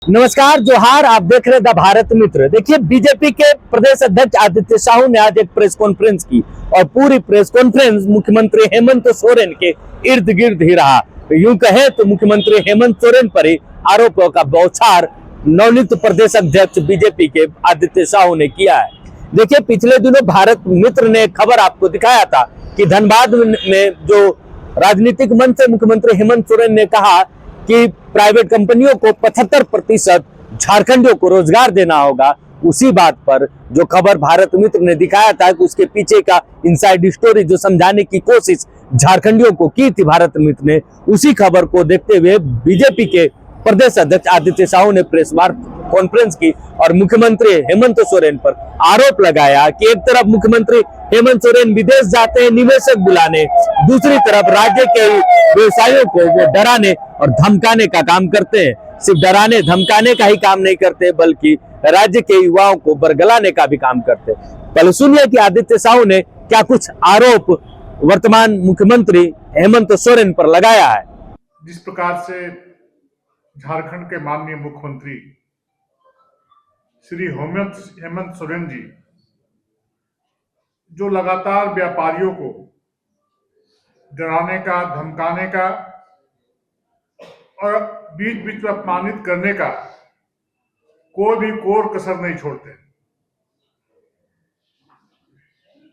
नमस्कार, जोहार। आप देख रहे द भारत मित्र। देखिए, बीजेपी के प्रदेश अध्यक्ष आदित्य साहू ने आज एक प्रेस कॉन्फ्रेंस की और पूरी प्रेस कॉन्फ्रेंस मुख्यमंत्री हेमंत सोरेन के इर्द गिर्द ही रहा। यूं कहे तो मुख्यमंत्री हेमंत सोरेन पर ही आरोपों का बौछार नवनियुक्त प्रदेश अध्यक्ष बीजेपी के आदित्य साहू ने किया है। देखिए, पिछले दिनों भारत मित्र ने खबर आपको दिखाया था कि धनबाद में जो राजनीतिक मंच से मुख्यमंत्री हेमंत सोरेन ने कहा कि प्राइवेट कंपनियों को 75% झारखंडियों को रोजगार देना होगा। उसी बात पर जो खबर भारत मित्र ने दिखाया था कि उसके पीछे का इनसाइड स्टोरी जो समझाने की कोशिश झारखंडियों को की थी भारत मित्र ने, उसी खबर को देखते हुए बीजेपी के प्रदेश अध्यक्ष आदित्य साहू ने प्रेस कॉन्फ्रेंस की और मुख्यमंत्री हेमंत सोरेन पर आरोप लगाया कि एक तरफ मुख्यमंत्री हेमंत सोरेन विदेश जाते हैं निवेशक बुलाने, दूसरी तरफ राज्य के व्यवसायियों को वो डराने और धमकाने का काम करते हैं। सिर्फ डराने धमकाने का ही काम नहीं करते, बल्कि राज्य के युवाओं को बरगलाने का भी काम करते। पहले सुनिए कि आदित्य साहू ने क्या कुछ आरोप वर्तमान मुख्यमंत्री हेमंत सोरेन पर लगाया है। जिस प्रकार से झारखंड के माननीय मुख्यमंत्री श्री हेमंत सोरेन जी जो लगातार व्यापारियों को डराने का, धमकाने का और बीच बीच में अपमानित करने का कोई भी कोर कसर नहीं छोड़ते।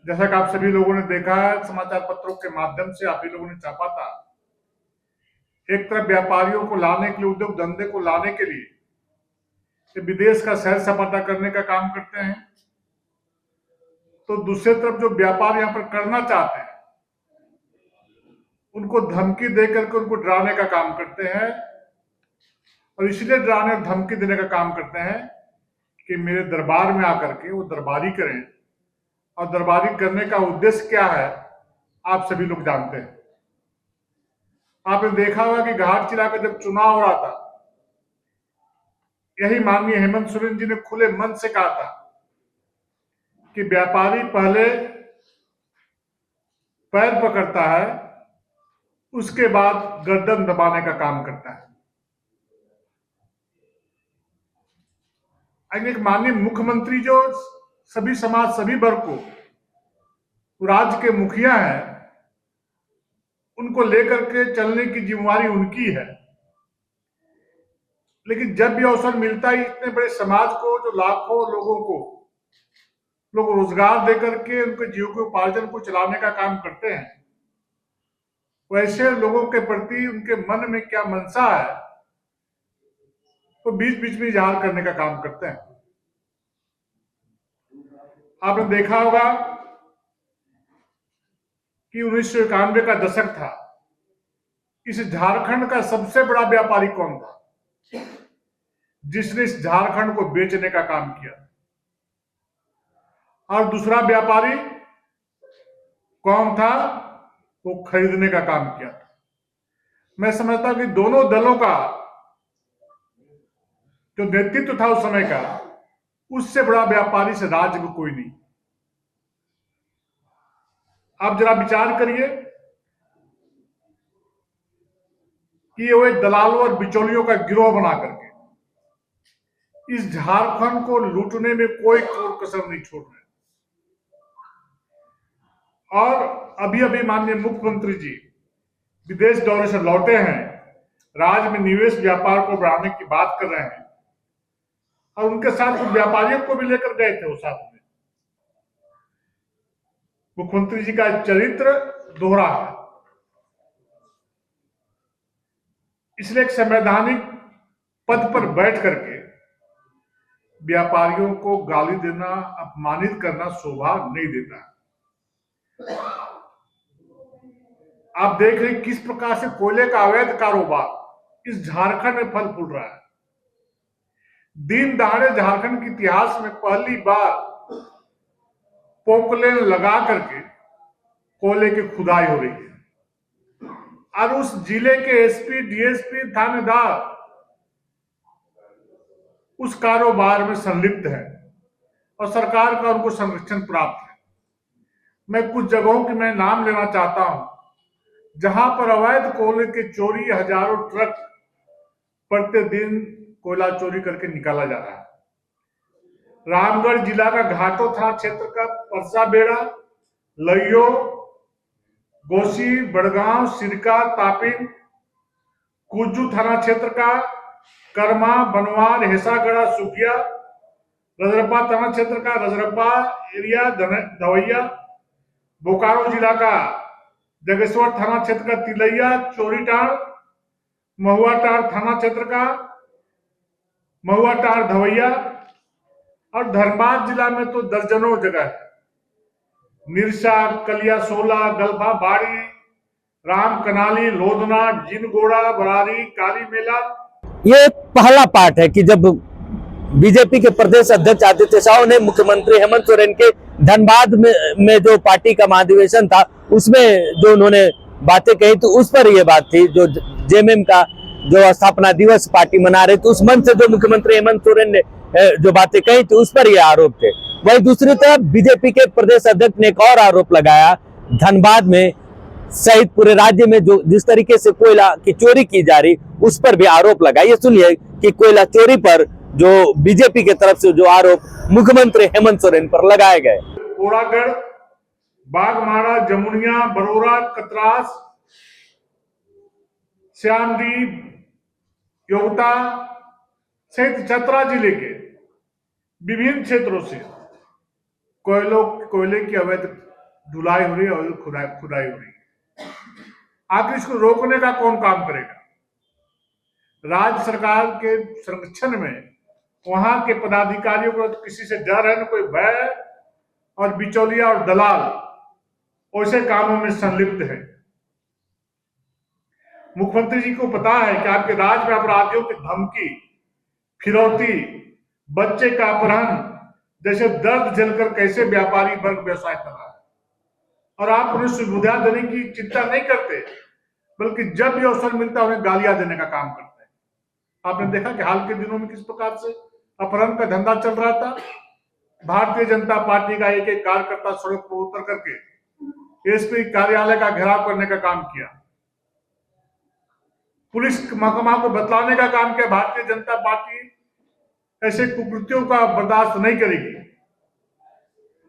जैसा कि आप सभी लोगों ने देखा है, समाचार पत्रों के माध्यम से आप ही लोगों ने छापा था, एक तरफ व्यापारियों को लाने के लिए, उद्योग धंधे को लाने के लिए विदेश का सैर सपाटा करने का काम करते हैं, तो दूसरी तरफ जो व्यापार यहाँ पर करना चाहते हैं उनको धमकी देकर के उनको डराने का काम करते हैं। और इसलिए डराने और धमकी देने का काम करते हैं कि मेरे दरबार में आकर के वो दरबारी करें, और दरबारी करने का उद्देश्य क्या है आप सभी लोग जानते हैं। आपने देखा होगा कि घाटशिला का जब चुनाव हो रहा था, यही माननीय हेमंत सोरेन जी ने खुले मन से कहा था कि व्यापारी पहले पैर पकड़ता है, उसके बाद गर्दन दबाने का काम करता है। एक माननीय मुख्यमंत्री जो सभी समाज, सभी वर्ग को राज्य के मुखिया हैं, उनको लेकर के चलने की जिम्मेवारी उनकी है। लेकिन जब भी अवसर मिलता है इतने बड़े समाज को, जो लाखों लोगों को लोग रोजगार देकर के उनके जीविकोपार्जन को चलाने का काम करते हैं, वैसे लोगों के प्रति उनके मन में क्या मनसा है वो बीच बीच में इजहार करने का काम करते हैं। आपने देखा होगा कि 1991 का दशक था। इस झारखंड का सबसे बड़ा व्यापारी कौन था जिसने इस झारखंड को बेचने का काम किया, और दूसरा व्यापारी कौन था वो खरीदने का काम किया था। मैं समझता हूं कि दोनों दलों का जो नेतृत्व था उस समय का, उससे बड़ा व्यापारी से राज्य में कोई नहीं। आप जरा विचार करिए कि वो दलालों और बिचौलियों का गिरोह बना करके इस झारखंड को लूटने में कोई कसर नहीं छोड़ रहे। और अभी अभी माननीय मुख्यमंत्री जी विदेश दौरे से लौटे हैं, राज्य में निवेश व्यापार को बढ़ाने की बात कर रहे हैं, और उनके साथ कुछ व्यापारियों को भी लेकर गए थे वो साथ में। मुख्यमंत्री जी का चरित्र दोहरा है, इसलिए एक संवैधानिक पद पर बैठ करके व्यापारियों को गाली देना, अपमानित करना शोभा नहीं देता। आप देख रहे किस प्रकार से कोयले का अवैध कारोबार इस झारखंड में फल फूल रहा है। दिन दहाड़े झारखंड के इतिहास में पहली बार पोकलेन लगा करके कोयले की खुदाई हो रही है, और उस जिले के एसपी, डीएसपी, थानेदार उस कारोबार में संलिप्त है और सरकार का उनको संरक्षण प्राप्त है। मैं कुछ जगहों की मैं नाम लेना चाहता हूं जहां पर अवैध कोयले के चोरी, हजारों ट्रक प्रतिदिन कोयला चोरी करके निकाला जा रहा है। रामगढ़ जिला का घाटो थाना क्षेत्र का परसा बेड़ा, लइयो, गोसी, बड़गांव, सिरका, तापिन, कुज्जू थाना क्षेत्र का कर्मा, बनवार, हेसागढ़ा, सुखिया, रजरप्पा थाना क्षेत्र का रजरप्पा एरिया, धवैया, बोकारो जिला का जगेश्वर थाना क्षेत्र का तिलैया, चोरीटाड़, महुआटाड़ थाना क्षेत्र का महुआटाड़, धवैया, और धनबाद जिला में तो दर्जनों जगह है। निरसा, कलियासोला, गल्फा बाड़ी, राम कनाली, लोधना, जिनगोड़ा, बरारी, काली मेला। ये पहला पार्ट है कि जब बीजेपी के प्रदेश अध्यक्ष आदित्य साहू ने मुख्यमंत्री हेमंत सोरेन के धनबाद में जो पार्टी का महाधिवेशन था उसमें जो उन्होंने बातें कही तो उस पर ये बात थी, जो जेएमएम का जो स्थापना दिवस पार्टी मना रहे थे उस मंच से जो मुख्यमंत्री हेमंत सोरेन ने जो बातें कही थी उस पर ये आरोप थे। वही दूसरी तरफ बीजेपी के प्रदेश अध्यक्ष ने एक और आरोप लगाया, धनबाद में सहित पूरे राज्य में जो जिस तरीके से कोयला की चोरी की जा रही उस पर भी आरोप लगा। ये सुनिए कि कोयला चोरी पर जो बीजेपी की तरफ से जो आरोप मुख्यमंत्री हेमंत सोरेन पर लगाए गए। कोरागढ़, बागमारा, जमुनिया, बरोरा, कतरास, श्यामदीप, योगता सहित चतरा जिले के विभिन्न क्षेत्रों से कोयले की अवैध ढुलाई हो रही है और खुदाई हो रही है। आखिर इसको रोकने का कौन काम करेगा? राज्य सरकार के संरक्षण में वहां के पदाधिकारियों को तो किसी से डर है न कोई भय, और बिचौलिया और दलाल ऐसे कामों में संलिप्त है। मुख्यमंत्री जी को पता है कि आपके राज्य में अपराधियों की धमकी, फिरौती, बच्चे का अपहरण जैसे दर्द झेलकर कैसे व्यापारी वर्ग व्यवसाय कर रहा है, और आप उन्हें सुविधा देने की चिंता नहीं करते, बल्कि जब भी अवसर मिलता है उन्हें गालियां देने का काम करते हैं। आपने देखा कि हाल के दिनों में किस प्रकार से अपहरण का धंधा चल रहा था। भारतीय जनता पार्टी का एक एक कार्यकर्ता सड़क पर उतर करके एसपी कार्यालय का घेराव करने का काम किया, पुलिस महकमा को बतलाने का काम किया। भारतीय जनता पार्टी ऐसे कुकृत्यों का बर्दाश्त नहीं करेगी।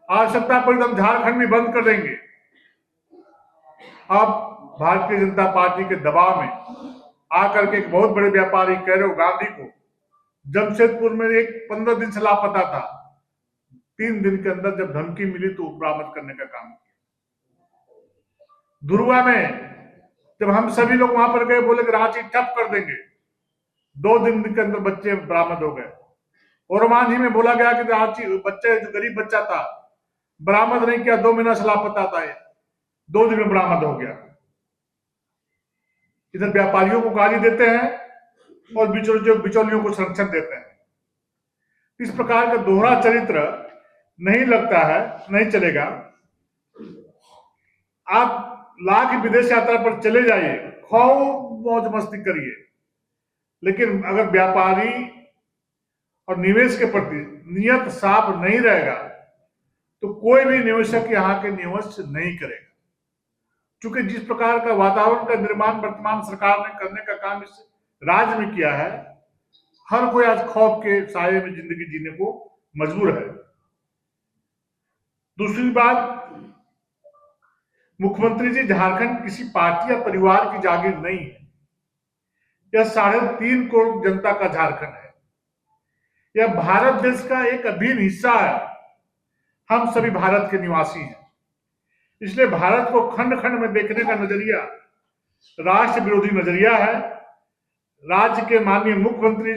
आवश्यकता पर हम झारखंड में बंद कर देंगे। अब भारतीय जनता पार्टी के दबाव में आकर के एक बहुत बड़े व्यापारी कैरव गांधी को जमशेदपुर में एक 15 दिन से लापता था, 3 दिन के अंदर जब धमकी मिली तो बरामद करने का काम किया। धुरुआ में जब हम सभी लोग वहां पर गए, बोले कि रांची ठप कर देंगे, 2 दिन के अंदर बच्चे बरामद हो गए। और मांझी में बोला गया कि रांची बच्चे जो गरीब बच्चा था बरामद नहीं किया, 2 महीना से लापता था, 2 दिन में बरामद हो गया। इधर व्यापारियों को गाली देते हैं और बिचौलियों को संरक्षण देते हैं। इस प्रकार का दोहरा चरित्र नहीं लगता है, नहीं चलेगा। आप लाख विदेश यात्रा पर चले जाइए, खूब मौज मस्ती करिए, लेकिन अगर व्यापारी और निवेश के प्रति नियत साफ नहीं रहेगा तो कोई भी निवेशक यहाँ के निवेश नहीं करेगा। क्योंकि जिस प्रकार का वातावरण का निर्माण वर्तमान सरकार ने करने का काम इस राज्य में किया है, हर कोई आज खौफ के साये में जिंदगी जीने को मजबूर है। दूसरी बात, मुख्यमंत्री जी, झारखंड किसी पार्टी या परिवार की जागीर नहीं है। यह 3.5 करोड़ जनता का झारखंड है। यह भारत देश का एक अभिन्न हिस्सा है। हम सभी भारत के निवासी हैं, इसलिए भारत को खंड खंड में देखने का नजरिया राष्ट्र विरोधी नजरिया है। राज्य के माननीय मुख्यमंत्री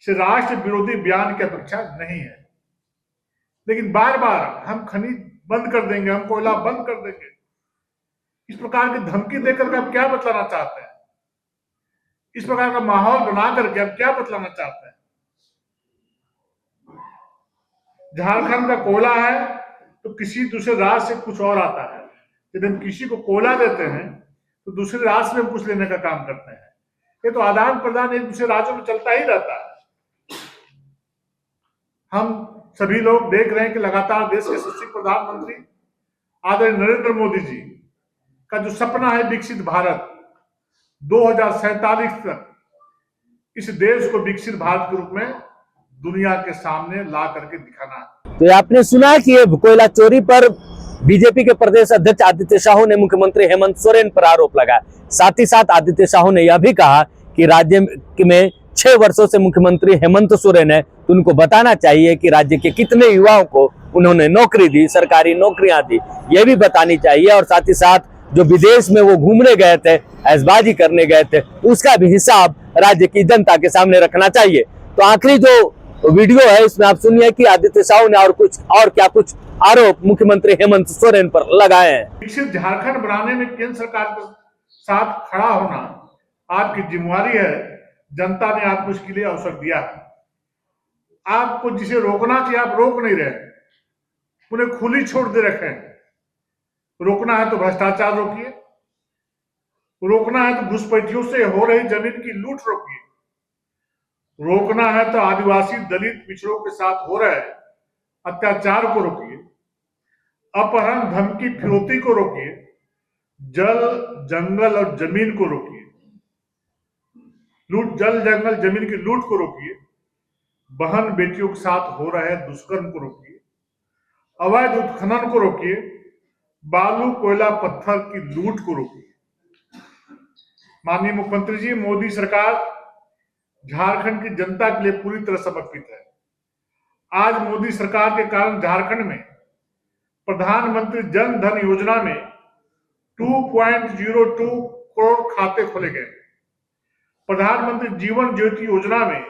से राष्ट्र विरोधी बयान की अपेक्षा नहीं है, लेकिन बार बार हम खनिज बंद कर देंगे, हम कोयला बंद कर देंगे, इस प्रकार की धमकी देकर के आप क्या बतलाना चाहते हैं? इस प्रकार का माहौल बना करके आप क्या बतलाना चाहते हैं? झारखंड का कोयला है तो किसी दूसरे राज्य से कुछ और आता है। जब हम किसी को कोयला देते हैं तो दूसरे राज्य में कुछ लेने का काम करते हैं। ये तो आदान प्रदान एक दूसरे राज्यों में चलता ही रहता है। हम सभी लोग देख रहे हैं कि लगातार देश के यशस्वी प्रधानमंत्री आदरणीय नरेंद्र मोदी जी का जो सपना है विकसित भारत 2047 तक, इस देश को विकसित भारत के रूप में दुनिया के सामने ला करके दिखाना है। तो आपने सुना कि ये कोयला चोरी पर बीजेपी के प्रदेश अध्यक्ष आदित्य साहू ने मुख्यमंत्री हेमंत सोरेन पर आरोप लगाया। साथ ही साथ आदित्य साहू ने यह भी कहा कि राज्य में 6 वर्षों से मुख्यमंत्री हेमंत सोरेन है, तो उनको बताना चाहिए कि राज्य के कितने युवाओं को उन्होंने नौकरी दी, सरकारी नौकरियां दी, ये भी बतानी चाहिए। और साथ ही साथ जो विदेश में वो घूमने गए थे, ऐशबाजी करने गए थे, उसका भी हिसाब राज्य की जनता के सामने रखना चाहिए। तो आखिरी जो वीडियो है इसमें आप सुनिए कि आदित्य साहू ने और क्या कुछ आरोप मुख्यमंत्री हेमंत सोरेन पर लगाए हैं। विकसित झारखंड बनाने में केंद्र सरकार के साथ खड़ा होना आपकी जिम्मेवारी है। जनता ने आपको इसके लिए अवसर दिया है। आपको जिसे रोकना चाहिए आप रोक नहीं रहे, उन्हें खुली छोड़ दे रखे हैं। रोकना है तो भ्रष्टाचार रोकिए, रोकना है तो घुसपैठियों से हो रही जमीन की लूट रोकिए, रोकना है तो आदिवासी दलित पिछड़ों के साथ हो रहे अत्याचार को रोकिए, अपहरण धमकी फिरौती को रोकिए, जल जंगल और जमीन को रोकिए, जल जंगल जमीन की लूट को रोकिए, बहन बेटियों के साथ हो रहे दुष्कर्म को रोकिए, अवैध उत्खनन को रोकिए, बालू कोयला पत्थर की लूट को रोकिए। माननीय मुख्यमंत्री जी, मोदी सरकार झारखंड की जनता के लिए पूरी तरह समर्पित है। आज मोदी सरकार के कारण झारखंड में प्रधानमंत्री जन धन योजना में 2.02 करोड़ खाते खोले गए। प्रधानमंत्री जीवन ज्योति योजना में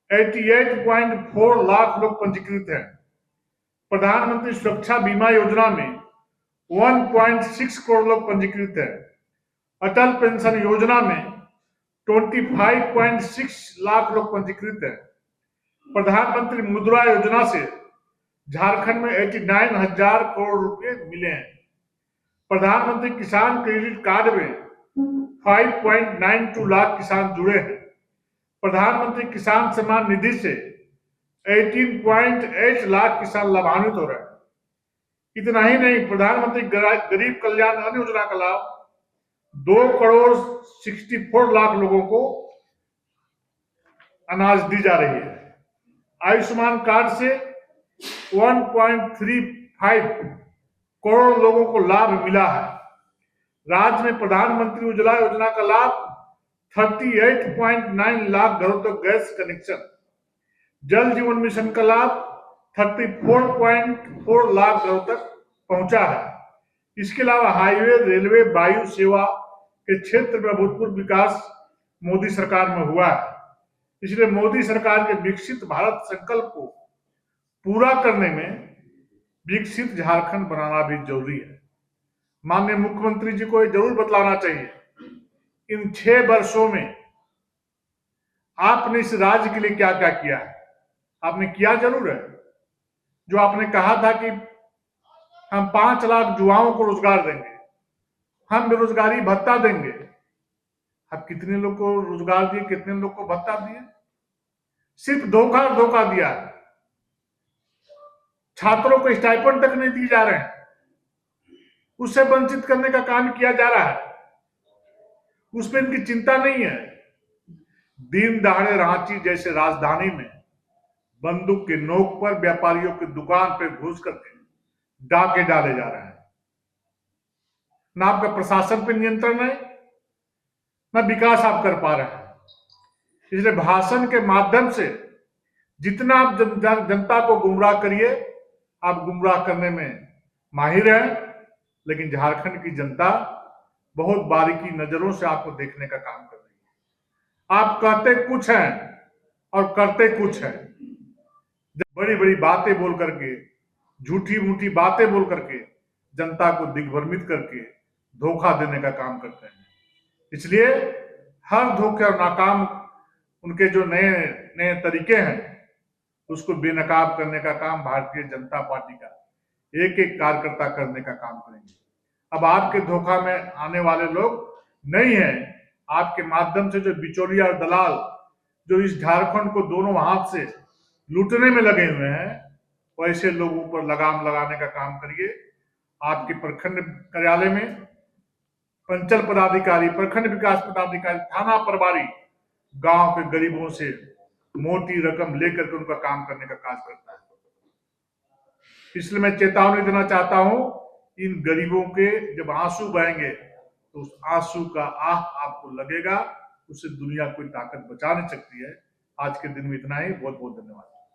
88.4 लाख लोग पंजीकृत हैं। प्रधानमंत्री सुरक्षा बीमा योजना में 1.6 करोड़ लोग पंजीकृत हैं। अटल पेंशन योजना में 25.6 लाख लोग पंजीकृत हैं। प्रधानमंत्री मुद्रा योजना से झारखंड में 89,000 करोड़ रुपए मिले हैं। प्रधानमंत्री किसान क्रेडिट कार्ड में 5.92 लाख किसान जुड़े हैं। प्रधानमंत्री किसान सम्मान निधि से 18.8 लाख किसान लाभान्वित हो रहे हैं। इतना ही नहीं, प्रधानमंत्री गरीब कल्याण अन्न योजना का लाभ 2.64 लाख लोगों को अनाज दी जा रही है। आयुष्मान कार्ड से 1.35 करोड़ लोगों को लाभ मिला है। राज्य में प्रधानमंत्री उज्ज्वला योजना का लाभ 38.9 लाख घरों तक गैस कनेक्शन, जल जीवन मिशन का लाभ 34.4 लाख घरों तक पहुंचा है। इसके अलावा हाईवे, रेलवे, वायु सेवा के क्षेत्र में अभूतपूर्व विकास मोदी सरकार में हुआ है। इसलिए मोदी सरकार के विकसित भारत संकल्प को पूरा करने में विकसित झारखंड बनाना भी जरूरी है। माननीय मुख्यमंत्री जी को जरूर बतलाना चाहिए, इन 6 वर्षों में आपने इस राज्य के लिए क्या क्या किया है। आपने किया जरूर है। जो आपने कहा था कि हम 5 लाख युवाओं को रोजगार देंगे, हम बेरोजगारी भत्ता देंगे। अब कितने लोग को रोजगार दिए, कितने लोग को भत्ता दिए? सिर्फ धोखा दिया है। छात्रों को स्टाइपेंड तक नहीं दिए जा रहे हैं, उससे वंचित करने का काम किया जा रहा है। उसमें इनकी चिंता नहीं है। दिन दहाड़े रांची जैसे राजधानी में बंदूक के नोक पर व्यापारियों की दुकान पर घुस करके डाके डाले जा रहे हैं। ना आपका प्रशासन पर नियंत्रण है, ना विकास आप कर पा रहे हैं। इसलिए भाषण के माध्यम से जितना आप जनता को गुमराह करिए, आप गुमराह करने में माहिर हैं। लेकिन झारखंड की जनता बहुत बारीकी नजरों से आपको देखने का काम कर रही है। आप कहते कुछ हैं और करते कुछ हैं। बड़ी बड़ी बातें बोल करके, झूठी मूठी बातें बोल करके जनता को दिग्भ्रमित करके धोखा देने का काम करते हैं। इसलिए हर धोखे और नाकाम उनके जो नए नए तरीके हैं, उसको बेनकाब करने का काम भारतीय जनता पार्टी का एक एक कार्यकर्ता करने का काम करेंगे। अब आपके धोखा में आने वाले लोग नहीं हैं। आपके माध्यम से जो बिचौलिया और दलाल जो इस झारखंड को दोनों हाथ से लूटने में लगे हुए हैं, वैसे लोगों पर लगाम लगाने का काम करिए। आपके प्रखंड कार्यालय में पंचल पदाधिकारी, प्रखंड विकास पदाधिकारी, थाना प्रभारी गांव के गरीबों से मोटी रकम लेकर के उनका काम करने का काज करता है। इसलिए मैं चेतावनी देना चाहता हूं, इन गरीबों के जब आंसू बहेंगे तो उस आंसू का आह आपको लगेगा, उससे दुनिया कोई ताकत बचा नहीं सकती है। आज के दिन में इतना ही। बहुत बहुत धन्यवाद।